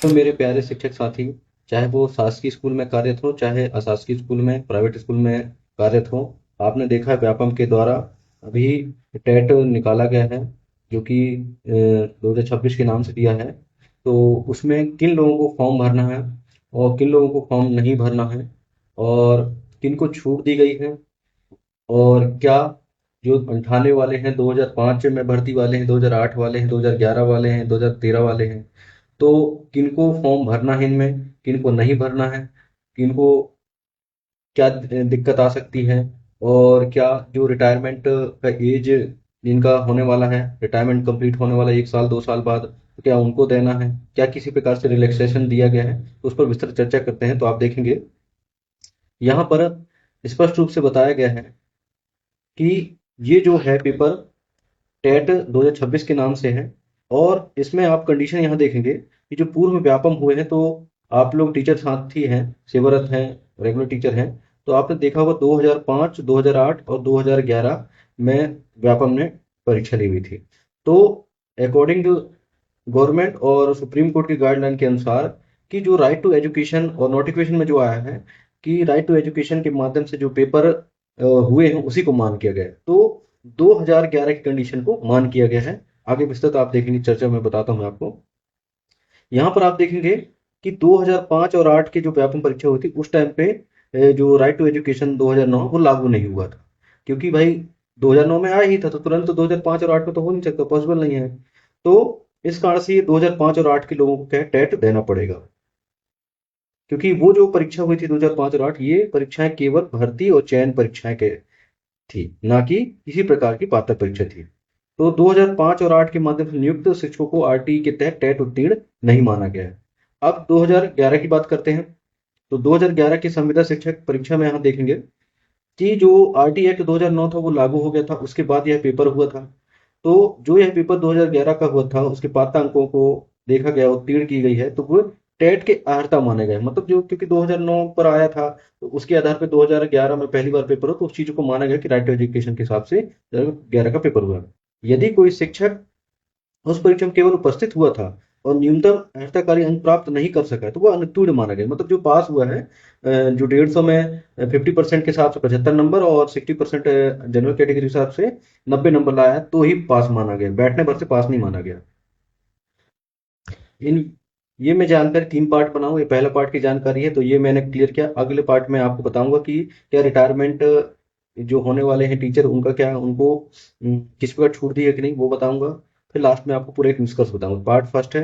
तो मेरे प्यारे शिक्षक साथी, चाहे वो शासकीय स्कूल में कार्यरत हो, चाहे अशासकीय स्कूल में, प्राइवेट स्कूल में कार्यरत हो, आपने देखा है व्यापम के द्वारा अभी टेट निकाला गया है, जो कि 2026 के नाम से दिया है। तो उसमें किन लोगों को फॉर्म भरना है और किन लोगों को फॉर्म नहीं भरना है, और किन को छूट दी गई है, और क्या जो 98 वाले हैं, 2005 में भर्ती वाले हैं, 2008 वाले हैं, 2011 वाले हैं, 2013 वाले हैं, तो किनको फॉर्म भरना है, इनमें किनको नहीं भरना है, किनको क्या दिक्कत आ सकती है, और क्या जो रिटायरमेंट का एज जिनका होने वाला है, रिटायरमेंट कंप्लीट होने वाला है 1 साल 2 साल बाद, तो क्या उनको देना है, क्या किसी प्रकार से रिलैक्सेशन दिया गया है, तो उस पर विस्तृत चर्चा करते हैं। तो आप देखेंगे यहाँ पर स्पष्ट रूप से बताया गया है कि ये जो है पेपर टेट 2026 के नाम से है, और इसमें आप कंडीशन यहाँ देखेंगे कि जो पूर्व में व्यापम हुए हैं, तो आप लोग टीचर साथी हैं, सेवारत हैं, रेगुलर टीचर हैं, तो आपने देखा होगा 2005, 2008 और 2011 में व्यापम ने परीक्षा ली हुई थी। तो अकॉर्डिंग टू गवर्नमेंट और सुप्रीम कोर्ट की गाइडलाइन के अनुसार कि जो राइट टू एजुकेशन, और नोटिफिकेशन में जो आया है कि राइट टू एजुकेशन के माध्यम से जो पेपर हुए हैं उसी को मान किया गया है। तो 2011 की कंडीशन को मान किया गया है। आगे विस्तृत आप देखेंगे, चर्चा में बताता हूं आपको। यहाँ पर आप देखेंगे कि 2005 और 8 की जो व्यापम परीक्षा हुई थी उस टाइम पे जो राइट टू एजुकेशन 2009 वो लागू नहीं हुआ था, क्योंकि भाई 2009 में आया ही था, तो तुरंत 2005 और 8 में तो हो नहीं सकता, पॉसिबल नहीं है। तो इस कारण से ये 2005 और 8 के लोगों को क्या टेट देना पड़ेगा, क्योंकि वो जो परीक्षा हुई थी 2005 और 8, ये परीक्षाएं केवल भर्ती और चयन परीक्षाएं के थी, ना कि किसी प्रकार की पात्रता परीक्षा थी। तो 2005 और 8 के माध्यम से नियुक्त शिक्षकों को आरटी के तहत टेट उत्तीर्ण नहीं माना गया है। अब 2011 की बात करते हैं। तो 2011 की संविदा शिक्षक परीक्षा में यहाँ देखेंगे कि जो आरटी एक्ट 2009 था वो लागू हो गया था, उसके बाद यह पेपर हुआ था। तो जो यह पेपर 2011 का हुआ था, उसके पात्रता अंकों को देखा गया, उत्तीर्ण की गई है, तो वो टेट के अर्हता माने गए, मतलब जो, क्योंकि 2009 पर आया था, तो उसके आधार पर 2011 में पहली बार पेपर हो, तो उस चीज को माना गया कि राइट टू एजुकेशन के हिसाब से 2011 का पेपर हुआ। यदि कोई शिक्षक उस परीक्षा में केवल उपस्थित हुआ था और न्यूनतम अर्हताकारी अंक प्राप्त नहीं कर सका है, तो वह अनुत्तीर्ण माना गया। मतलब जो पास हुआ है, जो 150 में 50% के हिसाब से 75 नंबर, और 60% जनरल कैटेगरी के हिसाब से 90 नंबर लाया है, तो ही पास माना गया, बैठने भर से पास नहीं माना गया। इन ये मैं जानकारी 3 पार्ट बनाऊं, ये पहला पार्ट की जानकारी है, तो ये मैंने क्लियर किया। अगले पार्ट में आपको बताऊंगा कि क्या रिटायरमेंट जो होने वाले हैं टीचर, उनका क्या, उनको किस प्रकार छूट दी है कि नहीं, वो बताऊंगा। फिर लास्ट में आपको पूरा एक निष्कर्ष बताऊंगा। पार्ट फर्स्ट है